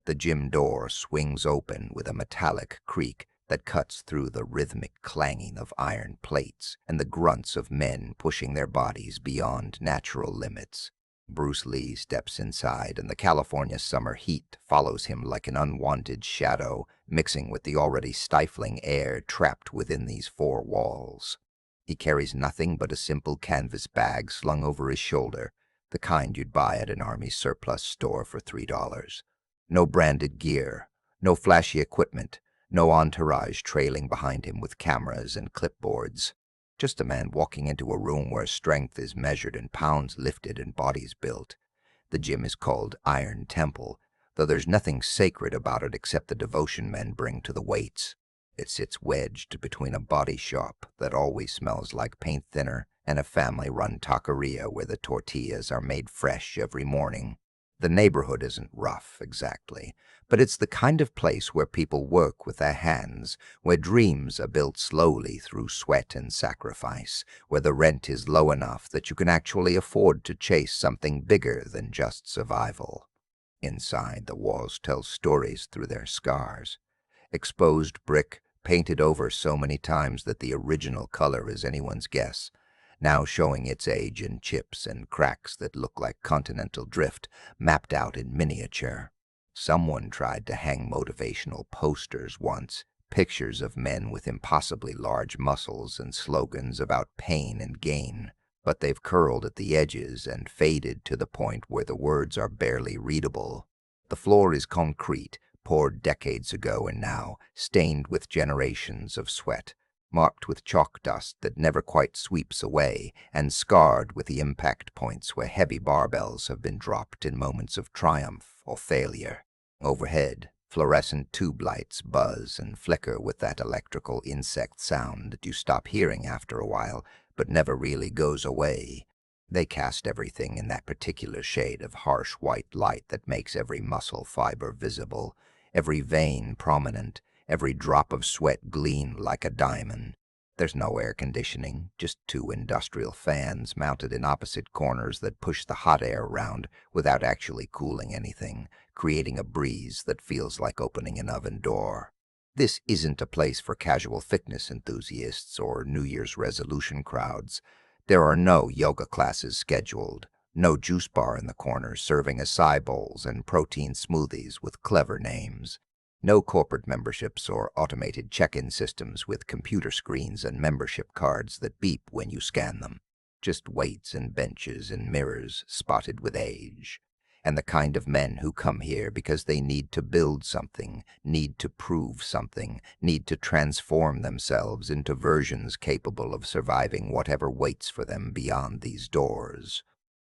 The gym door swings open with a metallic creak that cuts through the rhythmic clanging of iron plates and the grunts of men pushing their bodies beyond natural limits. Bruce Lee steps inside, and the California summer heat follows him like an unwanted shadow, mixing with the already stifling air trapped within these four walls. He carries nothing but a simple canvas bag slung over his shoulder, the kind you'd buy at an army surplus store for $3. No branded gear, no flashy equipment, no entourage trailing behind him with cameras and clipboards. Just a man walking into a room where strength is measured in pounds lifted and bodies built. The gym is called Iron Temple, though there's nothing sacred about it except the devotion men bring to the weights. It sits wedged between a body shop that always smells like paint thinner and a family-run taqueria where the tortillas are made fresh every morning. The neighborhood isn't rough, exactly, but it's the kind of place where people work with their hands, where dreams are built slowly through sweat and sacrifice, where the rent is low enough that you can actually afford to chase something bigger than just survival. Inside, the walls tell stories through their scars. Exposed brick, painted over so many times that the original color is anyone's guess, now showing its age in chips and cracks that look like continental drift mapped out in miniature. Someone tried to hang motivational posters once, pictures of men with impossibly large muscles and slogans about pain and gain, but they've curled at the edges and faded to the point where the words are barely readable. The floor is concrete, poured decades ago and now stained with generations of sweat, marked with chalk dust that never quite sweeps away, and scarred with the impact points where heavy barbells have been dropped in moments of triumph or failure. Overhead, fluorescent tube lights buzz and flicker with that electrical insect sound that you stop hearing after a while, but never really goes away. They cast everything in that particular shade of harsh white light that makes every muscle fiber visible, every vein prominent, every drop of sweat gleam like a diamond. There's no air conditioning, just two industrial fans mounted in opposite corners that push the hot air around without actually cooling anything, creating a breeze that feels like opening an oven door. This isn't a place for casual fitness enthusiasts or New Year's resolution crowds. There are no yoga classes scheduled, no juice bar in the corner serving acai bowls and protein smoothies with clever names. No corporate memberships or automated check-in systems with computer screens and membership cards that beep when you scan them. Just weights and benches and mirrors spotted with age. And the kind of men who come here because they need to build something, need to prove something, need to transform themselves into versions capable of surviving whatever waits for them beyond these doors.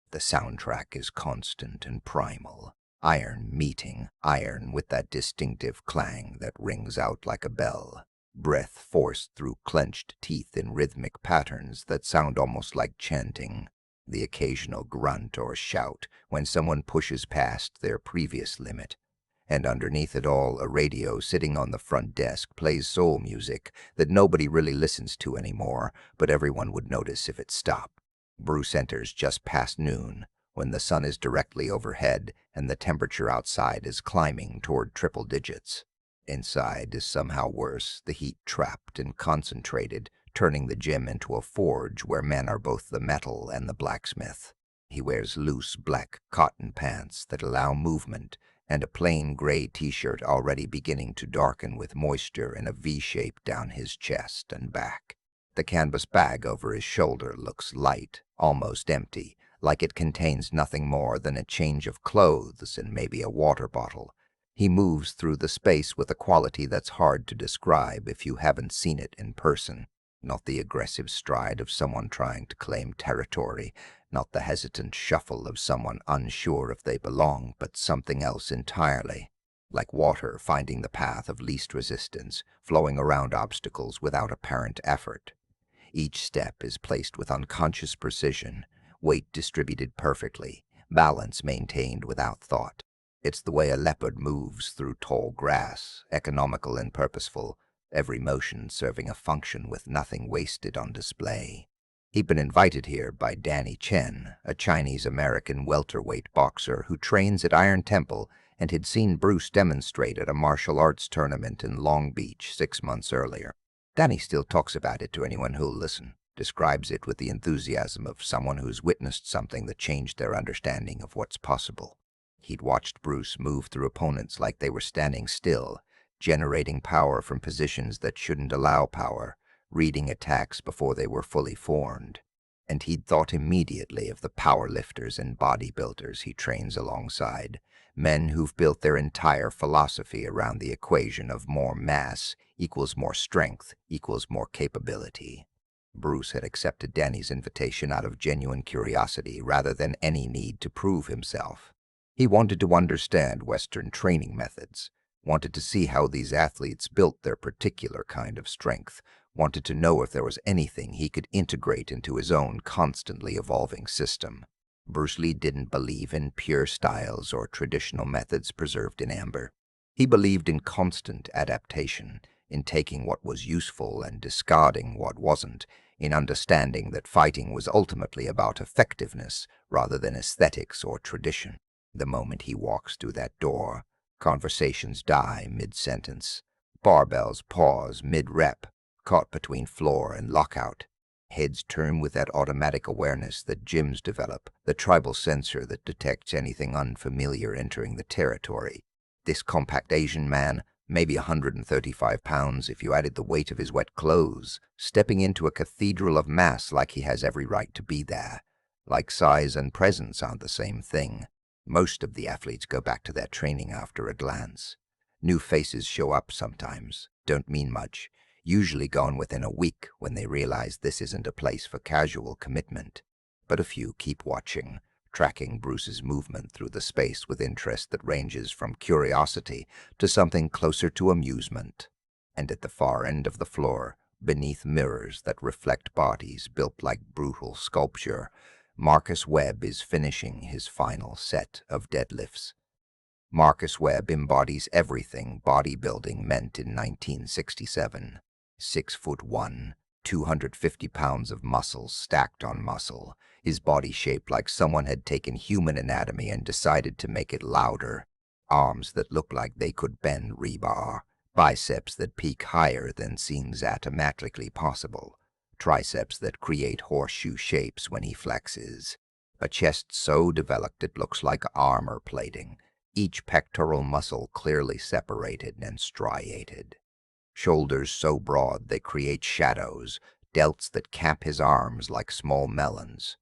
The soundtrack is constant and primal. Iron meeting iron with that distinctive clang that rings out like a bell. Breath forced through clenched teeth in rhythmic patterns that sound almost like chanting. The occasional grunt or shout when someone pushes past their previous limit. And underneath it all, a radio sitting on the front desk plays soul music that nobody really listens to anymore, but everyone would notice if it stopped. Bruce enters just past noon, when the sun is directly overhead and the temperature outside is climbing toward triple digits. Inside is somehow worse, the heat trapped and concentrated, turning the gym into a forge where men are both the metal and the blacksmith. He wears loose black cotton pants that allow movement and a plain gray t-shirt already beginning to darken with moisture in a V-shape down his chest and back. The canvas bag over his shoulder looks light, almost empty, like it contains nothing more than a change of clothes and maybe a water bottle. He moves through the space with a quality that's hard to describe if you haven't seen it in person. Not the aggressive stride of someone trying to claim territory, not the hesitant shuffle of someone unsure if they belong, but something else entirely. Like water finding the path of least resistance, flowing around obstacles without apparent effort. Each step is placed with unconscious precision, weight distributed perfectly, balance maintained without thought. It's the way a leopard moves through tall grass, economical and purposeful, every motion serving a function with nothing wasted on display. He'd been invited here by Danny Chen, a Chinese-American welterweight boxer who trains at Iron Temple and had seen Bruce demonstrate at a martial arts tournament in Long Beach 6 months earlier. Danny still talks about it to anyone who'll listen, describes it with the enthusiasm of someone who's witnessed something that changed their understanding of what's possible. He'd watched Bruce move through opponents like they were standing still, generating power from positions that shouldn't allow power, reading attacks before they were fully formed. And he'd thought immediately of the powerlifters and bodybuilders he trains alongside, men who've built their entire philosophy around the equation of more mass equals more strength equals more capability. Bruce had accepted Danny's invitation out of genuine curiosity rather than any need to prove himself. He wanted to understand Western training methods, wanted to see how these athletes built their particular kind of strength, wanted to know if there was anything he could integrate into his own constantly evolving system. Bruce Lee didn't believe in pure styles or traditional methods preserved in amber. He believed in constant adaptation, in taking what was useful and discarding what wasn't, in understanding that fighting was ultimately about effectiveness rather than aesthetics or tradition. The moment he walks through that door, conversations die mid-sentence. Barbells pause mid-rep, caught between floor and lockout. Heads turn with that automatic awareness that gyms develop, the tribal sensor that detects anything unfamiliar entering the territory. This compact Asian man, maybe 135 pounds if you added the weight of his wet clothes, stepping into a cathedral of mass like he has every right to be there. Like size and presence aren't the same thing. Most of the athletes go back to their training after a glance. New faces show up sometimes, don't mean much, usually gone within a week when they realize this isn't a place for casual commitment. But a few keep watching, tracking Bruce's movement through the space with interest that ranges from curiosity to something closer to amusement. And at the far end of the floor, beneath mirrors that reflect bodies built like brutal sculpture, Marcus Webb is finishing his final set of deadlifts. Marcus Webb embodies everything bodybuilding meant in 1967. 6'1", 250 pounds of muscle stacked on muscle, his body shaped like someone had taken human anatomy and decided to make it louder. Arms that look like they could bend rebar, biceps that peak higher than seems automatically possible, triceps that create horseshoe shapes when he flexes, a chest so developed it looks like armor plating, each pectoral muscle clearly separated and striated. Shoulders so broad they create shadows, delts that cap his arms like small melons.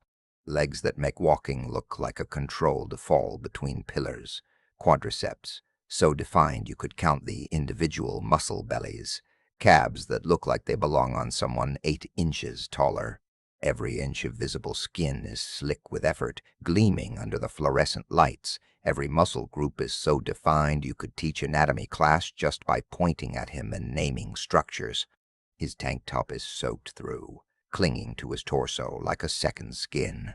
Legs that make walking look like a controlled fall between pillars. Quadriceps, so defined you could count the individual muscle bellies. Calves that look like they belong on someone 8 inches taller. Every inch of visible skin is slick with effort, gleaming under the fluorescent lights. Every muscle group is so defined you could teach anatomy class just by pointing at him and naming structures. His tank top is soaked through, clinging to his torso like a second skin.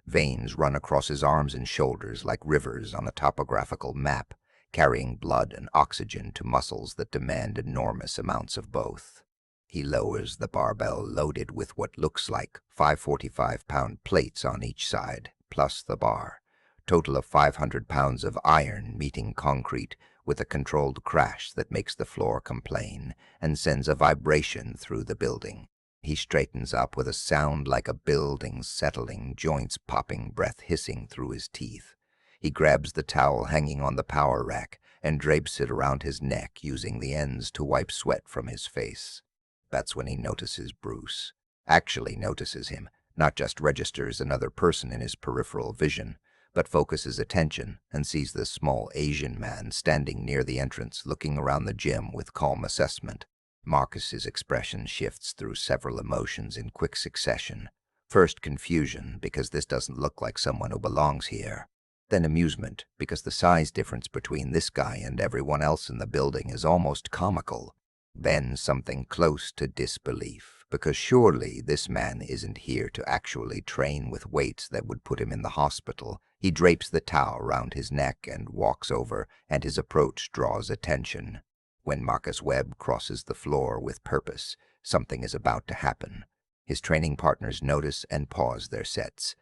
Veins run across his arms and shoulders like rivers on a topographical map, carrying blood and oxygen to muscles that demand enormous amounts of both. He lowers the barbell loaded with what looks like 545-pound plates on each side, plus the bar. Total of 500 pounds of iron meeting concrete with a controlled crash that makes the floor complain and sends a vibration through the building. He straightens up with a sound like a building settling, joints popping, breath hissing through his teeth. He grabs the towel hanging on the power rack and drapes it around his neck, using the ends to wipe sweat from his face. That's when he notices Bruce. Actually notices him, not just registers another person in his peripheral vision, but focuses attention and sees the small Asian man standing near the entrance looking around the gym with calm assessment. Marcus's expression shifts through several emotions in quick succession. First confusion, because this doesn't look like someone who belongs here. Then amusement, because the size difference between this guy and everyone else in the building is almost comical. Then something close to disbelief, because surely this man isn't here to actually train with weights that would put him in the hospital. He drapes the towel around his neck and walks over, and his approach draws attention. When Marcus Webb crosses the floor with purpose, something is about to happen. His training partners notice and pause their sets.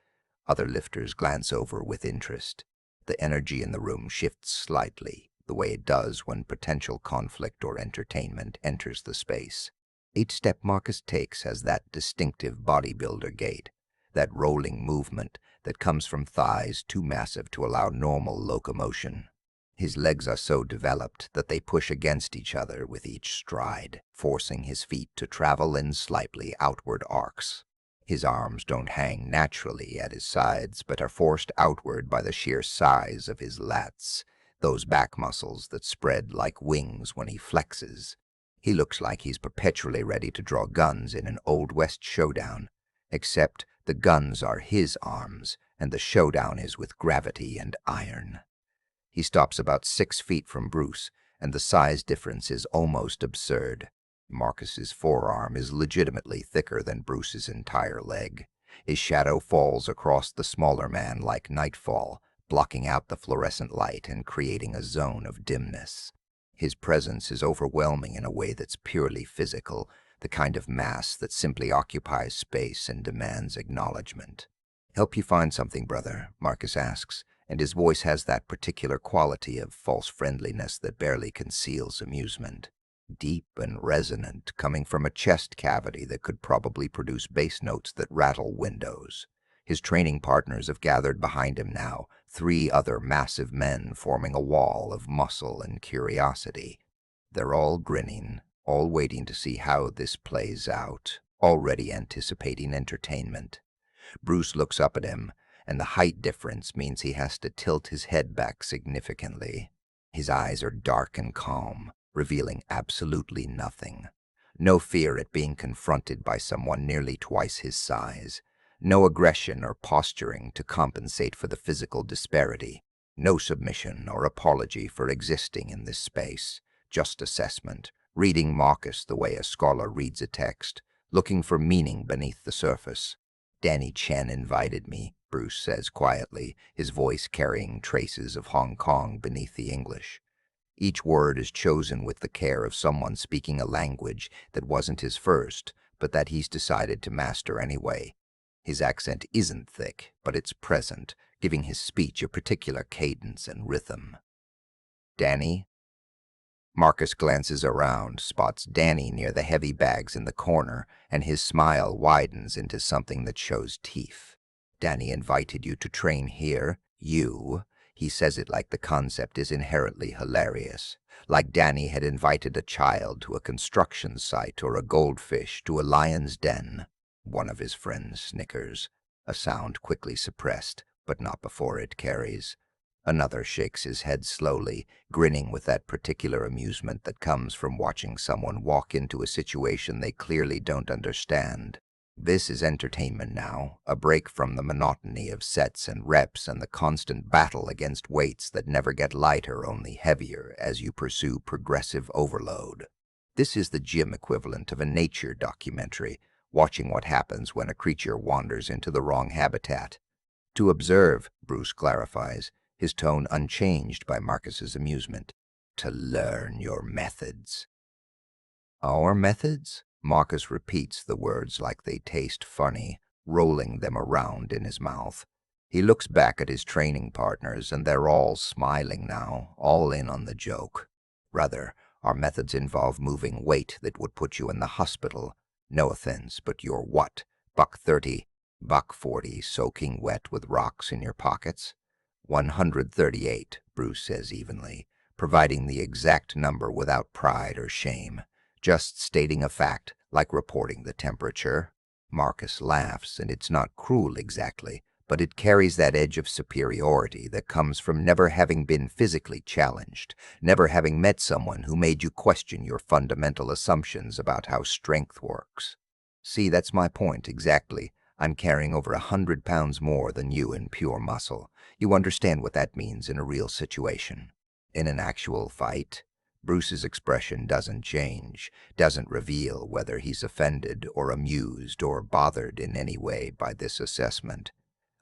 Other lifters glance over with interest. The energy in the room shifts slightly, the way it does when potential conflict or entertainment enters the space. Each step Marcus takes has that distinctive bodybuilder gait, that rolling movement that comes from thighs too massive to allow normal locomotion. His legs are so developed that they push against each other with each stride, forcing his feet to travel in slightly outward arcs. His arms don't hang naturally at his sides, but are forced outward by the sheer size of his lats, those back muscles that spread like wings when he flexes. He looks like he's perpetually ready to draw guns in an Old West showdown, except the guns are his arms, and the showdown is with gravity and iron. He stops about 6 feet from Bruce, and the size difference is almost absurd. Marcus's forearm is legitimately thicker than Bruce's entire leg. His shadow falls across the smaller man like nightfall, blocking out the fluorescent light and creating a zone of dimness. His presence is overwhelming in a way that's purely physical, the kind of mass that simply occupies space and demands acknowledgement. "Help you find something, brother?" Marcus asks, and his voice has that particular quality of false friendliness that barely conceals amusement. Deep and resonant, coming from a chest cavity that could probably produce bass notes that rattle windows. His training partners have gathered behind him now, 3 other massive men forming a wall of muscle and curiosity. They're all grinning, all waiting to see how this plays out, already anticipating entertainment. Bruce looks up at him, and the height difference means he has to tilt his head back significantly. His eyes are dark and calm, revealing absolutely nothing. No fear at being confronted by someone nearly twice his size. No aggression or posturing to compensate for the physical disparity. No submission or apology for existing in this space. Just assessment, reading Marcus the way a scholar reads a text, looking for meaning beneath the surface. "Danny Chen invited me," Bruce says quietly, his voice carrying traces of Hong Kong beneath the English. Each word is chosen with the care of someone speaking a language that wasn't his first, but that he's decided to master anyway. His accent isn't thick, but it's present, giving his speech a particular cadence and rhythm. "Danny?" Marcus glances around, spots Danny near the heavy bags in the corner, and his smile widens into something that shows teeth. "Danny invited you to train here? You?" He says it like the concept is inherently hilarious. Like Danny had invited a child to a construction site or a goldfish to a lion's den. One of his friends snickers, a sound quickly suppressed, but not before it carries. Another shakes his head slowly, grinning with that particular amusement that comes from watching someone walk into a situation they clearly don't understand. This is entertainment now, a break from the monotony of sets and reps and the constant battle against weights that never get lighter, only heavier, as you pursue progressive overload. This is the gym equivalent of a nature documentary, watching what happens when a creature wanders into the wrong habitat. "To observe," Bruce clarifies, his tone unchanged by Marcus's amusement. "To learn your methods." "Our methods?" Marcus repeats the words like they taste funny, rolling them around in his mouth. He looks back at his training partners, and they're all smiling now, all in on the joke. "Rather, our methods involve moving weight that would put you in the hospital. No offense, but you're what? $1.30, $1.40, soaking wet with rocks in your pockets?" 138, Bruce says evenly, providing the exact number without pride or shame, just stating a fact, like reporting the temperature. Marcus laughs, and it's not cruel exactly, but it carries that edge of superiority that comes from never having been physically challenged, never having met someone who made you question your fundamental assumptions about how strength works. "See, that's my point, exactly. I'm carrying over 100 pounds more than you in pure muscle. You understand what that means in a real situation. In an actual fight." Bruce's expression doesn't change, doesn't reveal whether he's offended or amused or bothered in any way by this assessment.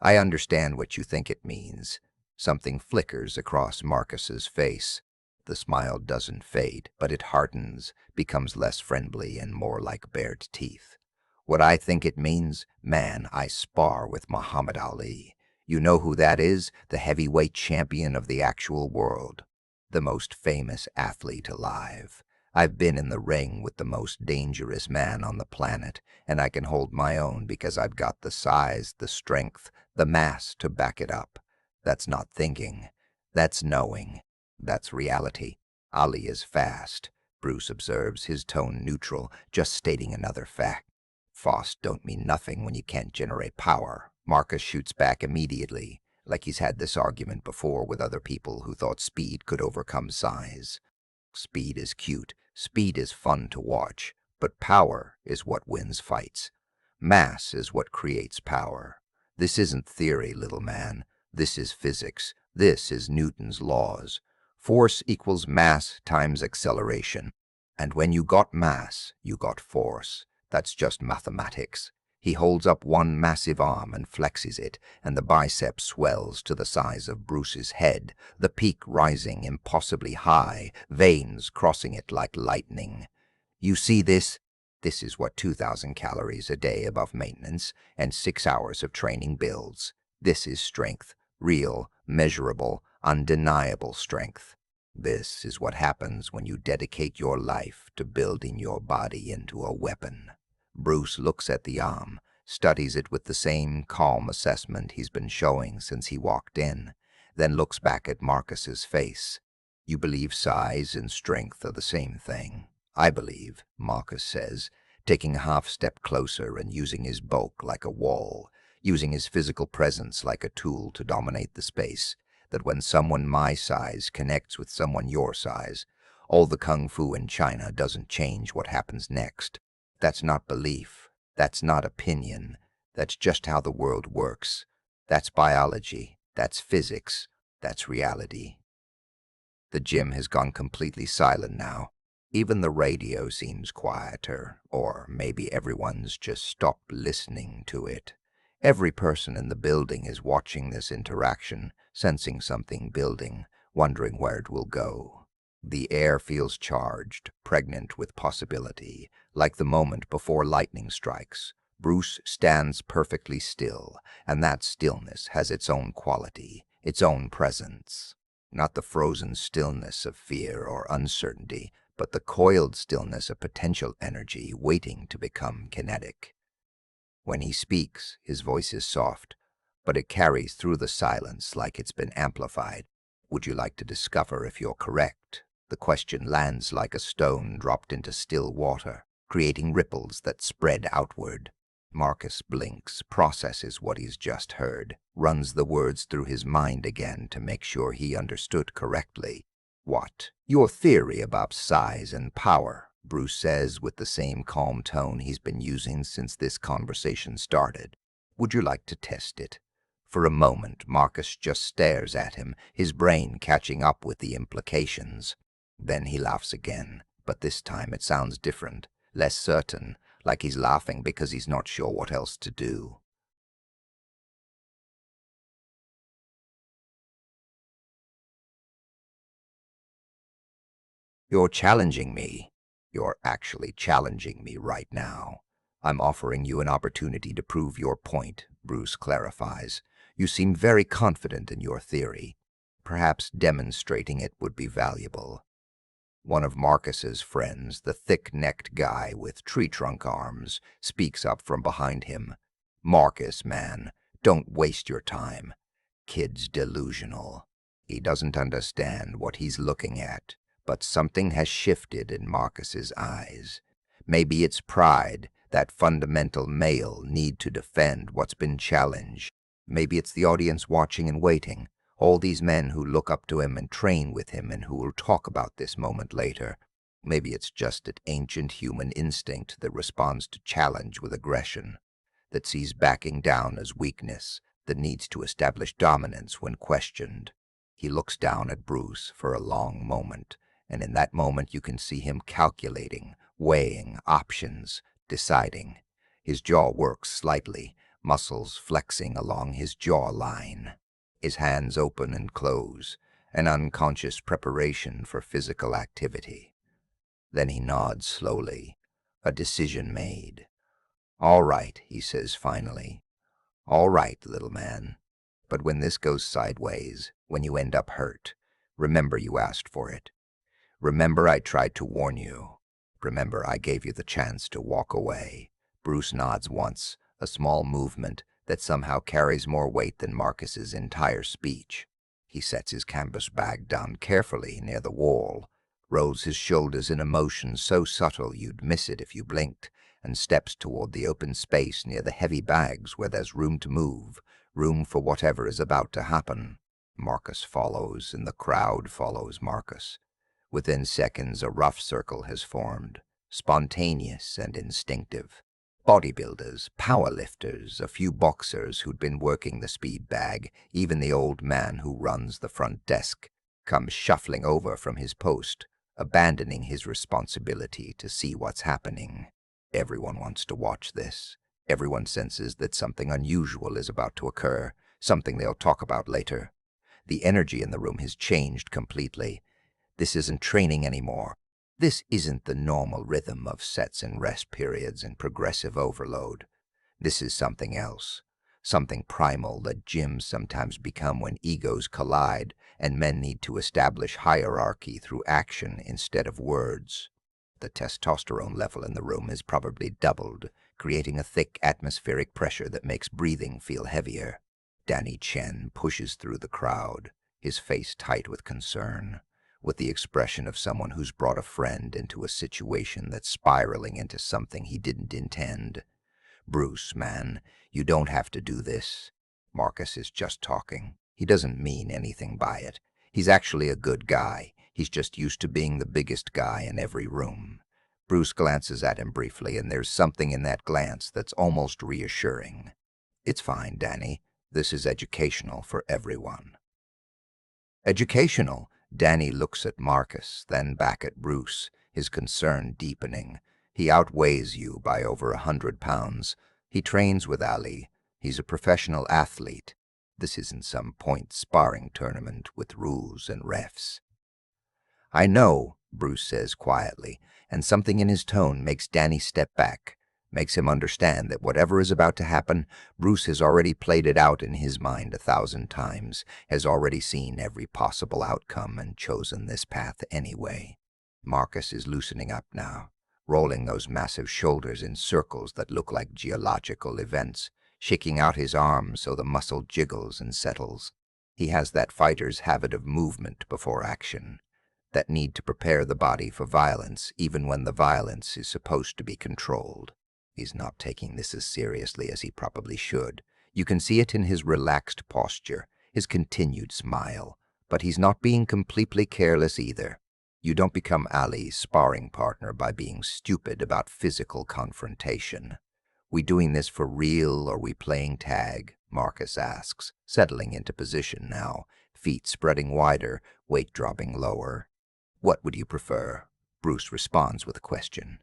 "I understand what you think it means." Something flickers across Marcus's face. The smile doesn't fade, but it hardens, becomes less friendly and more like bared teeth. "What I think it means? Man, I spar with Muhammad Ali. You know who that is? The heavyweight champion of the actual world. The most famous athlete alive. I've been in the ring with the most dangerous man on the planet, and I can hold my own because I've got the size, the strength, the mass to back it up. That's not thinking. That's knowing. That's reality. Ali is fast, Bruce observes, his tone neutral, just stating another fact. Fast don't mean nothing when you can't generate power. Marcus shoots back immediately, like he's had this argument before with other people who thought speed could overcome size. Speed is cute, speed is fun to watch, but power is what wins fights. Mass is what creates power. This isn't theory, little man. This is physics. This is Newton's laws. Force equals mass times acceleration. And when you got mass, you got force. That's just mathematics. He holds up one massive arm and flexes it, and the bicep swells to the size of Bruce's head, the peak rising impossibly high, veins crossing it like lightning. You see this? This is what 2,000 calories a day above maintenance and 6 hours of training builds. This is strength, real, measurable, undeniable strength. This is what happens when you dedicate your life to building your body into a weapon. Bruce looks at the arm, studies it with the same calm assessment he's been showing since he walked in, then looks back at Marcus's face. You believe size and strength are the same thing. I believe, Marcus says, taking a half step closer and using his bulk like a wall, using his physical presence like a tool to dominate the space, that when someone my size connects with someone your size, all the kung fu in China doesn't change what happens next. That's not belief. That's not opinion. That's just how the world works. That's biology. That's physics. That's reality. The gym has gone completely silent now. Even the radio seems quieter, or maybe everyone's just stopped listening to it. Every person in the building is watching this interaction, sensing something building, wondering where it will go. The air feels charged, pregnant with possibility, like the moment before lightning strikes. Bruce stands perfectly still, and that stillness has its own quality, its own presence. Not the frozen stillness of fear or uncertainty, but the coiled stillness of potential energy waiting to become kinetic. When he speaks, his voice is soft, but it carries through the silence like it's been amplified. Would you like to discover if you're correct? The question lands like a stone dropped into still water, creating ripples that spread outward. Marcus blinks, processes what he's just heard, runs the words through his mind again to make sure he understood correctly. What? Your theory about size and power, Bruce says with the same calm tone he's been using since this conversation started. Would you like to test it? For a moment, Marcus just stares at him, his brain catching up with the implications. Then he laughs again, but this time it sounds different, less certain, like he's laughing because he's not sure what else to do. You're challenging me. You're actually challenging me right now. I'm offering you an opportunity to prove your point, Bruce clarifies. You seem very confident in your theory. Perhaps demonstrating it would be valuable. One of Marcus's friends, the thick-necked guy with tree-trunk arms, speaks up from behind him. Marcus, man, don't waste your time. Kid's delusional. He doesn't understand what he's looking at, but something has shifted in Marcus's eyes. Maybe it's pride, that fundamental male need to defend what's been challenged. Maybe it's the audience watching and waiting, all these men who look up to him and train with him and who will talk about this moment later. Maybe it's just an ancient human instinct that responds to challenge with aggression, that sees backing down as weakness, that needs to establish dominance when questioned. He looks down at Bruce for a long moment, and in that moment you can see him calculating, weighing options, deciding. His jaw works slightly, muscles flexing along his jawline. His hands open and close, an unconscious preparation for physical activity. Then he nods slowly, a decision made. All right, he says finally. All right, little man. But when this goes sideways, when you end up hurt, remember you asked for it. Remember I tried to warn you. Remember I gave you the chance to walk away. Bruce nods once, a small movement that somehow carries more weight than Marcus's entire speech. He sets his canvas bag down carefully near the wall, rolls his shoulders in a motion so subtle you'd miss it if you blinked, and steps toward the open space near the heavy bags where there's room to move, room for whatever is about to happen. Marcus follows, and the crowd follows Marcus. Within seconds, a rough circle has formed, spontaneous and instinctive. Bodybuilders, powerlifters, a few boxers who'd been working the speed bag, even the old man who runs the front desk, comes shuffling over from his post, abandoning his responsibility to see what's happening. Everyone wants to watch this. Everyone senses that something unusual is about to occur, something they'll talk about later. The energy in the room has changed completely. This isn't training anymore. This isn't the normal rhythm of sets and rest periods and progressive overload. This is something else, something primal that gyms sometimes become when egos collide and men need to establish hierarchy through action instead of words. The testosterone level in the room is probably doubled, creating a thick atmospheric pressure that makes breathing feel heavier. Danny Chen pushes through the crowd, his face tight with concern, with the expression of someone who's brought a friend into a situation that's spiraling into something he didn't intend. Bruce, man, you don't have to do this. Marcus is just talking. He doesn't mean anything by it. He's actually a good guy. He's just used to being the biggest guy in every room. Bruce glances at him briefly, and there's something in that glance that's almost reassuring. It's fine, Danny. This is educational for everyone. Educational? Danny looks at Marcus, then back at Bruce, his concern deepening. He outweighs you by over 100 pounds. He trains with Ali. He's a professional athlete. This isn't some point sparring tournament with rules and refs. I know, Bruce says quietly, and something in his tone makes Danny step back, makes him understand that whatever is about to happen, Bruce has already played it out in his mind 1,000 times, has already seen every possible outcome and chosen this path anyway. Marcus is loosening up now, rolling those massive shoulders in circles that look like geological events, shaking out his arms so the muscle jiggles and settles. He has that fighter's habit of movement before action, that need to prepare the body for violence even when the violence is supposed to be controlled. He's not taking this as seriously as he probably should. You can see it in his relaxed posture, his continued smile, but he's not being completely careless either. You don't become Ali's sparring partner by being stupid about physical confrontation. We doing this for real or we playing tag? Marcus asks, settling into position now, feet spreading wider, weight dropping lower. What would you prefer? Bruce responds with a question.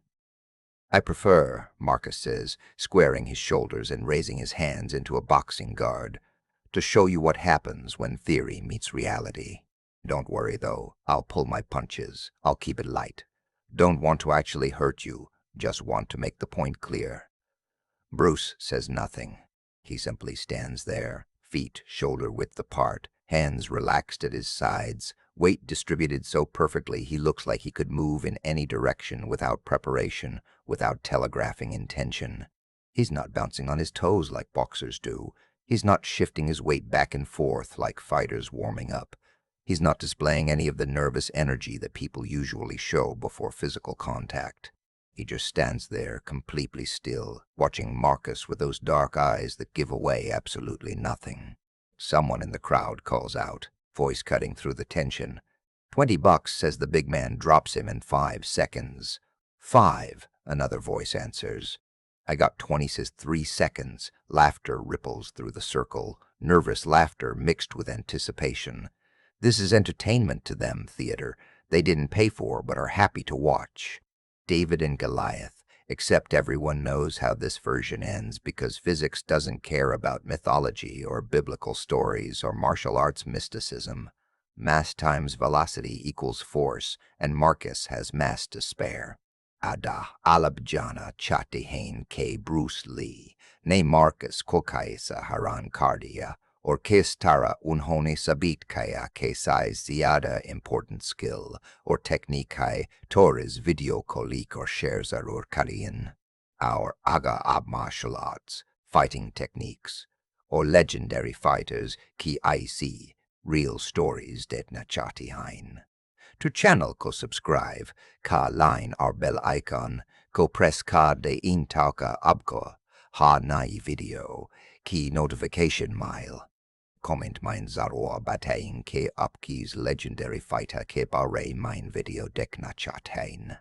I prefer, Marcus says, squaring his shoulders and raising his hands into a boxing guard, to show you what happens when theory meets reality. Don't worry, though. I'll pull my punches. I'll keep it light. Don't want to actually hurt you, just want to make the point clear. Bruce says nothing. He simply stands there, feet shoulder-width apart, hands relaxed at his sides, weight distributed so perfectly he looks like he could move in any direction without preparation, without telegraphing intention. He's not bouncing on his toes like boxers do. He's not shifting his weight back and forth like fighters warming up. He's not displaying any of the nervous energy that people usually show before physical contact. He just stands there, completely still, watching Marcus with those dark eyes that give away absolutely nothing. Someone in the crowd calls out, voice cutting through the tension. $20, says the big man, drops him in 5 seconds. 5, another voice answers. I got 20, says 3 seconds. Laughter ripples through the circle, nervous laughter mixed with anticipation. This is entertainment to them, theater. They didn't pay for but are happy to watch. David and Goliath, except everyone knows how this version ends because physics doesn't care about mythology or biblical stories or martial arts mysticism. Mass times velocity equals force, and Marcus has mass to spare. Ada alabjana chatihain ke Bruce Lee, ne Marcus kokaisa haran cardia, or kis tara unhone sabit kaya ke size ziyada important skill or technique hai torres video kolik or share zarur kariyan. Our aga ab martial arts, fighting techniques, or legendary fighters ki IC, real stories det nachati hain. To channel ko subscribe, ka line our bell icon, ko press ka de intauka abko, ha nai video, ki notification mile. Comment mein zaror batayin ke upke's legendary fighter ke bare mein video dek nachat hain.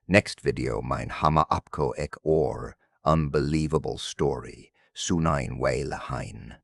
Next video mein hama upko ek or unbelievable story, sunain way lahain.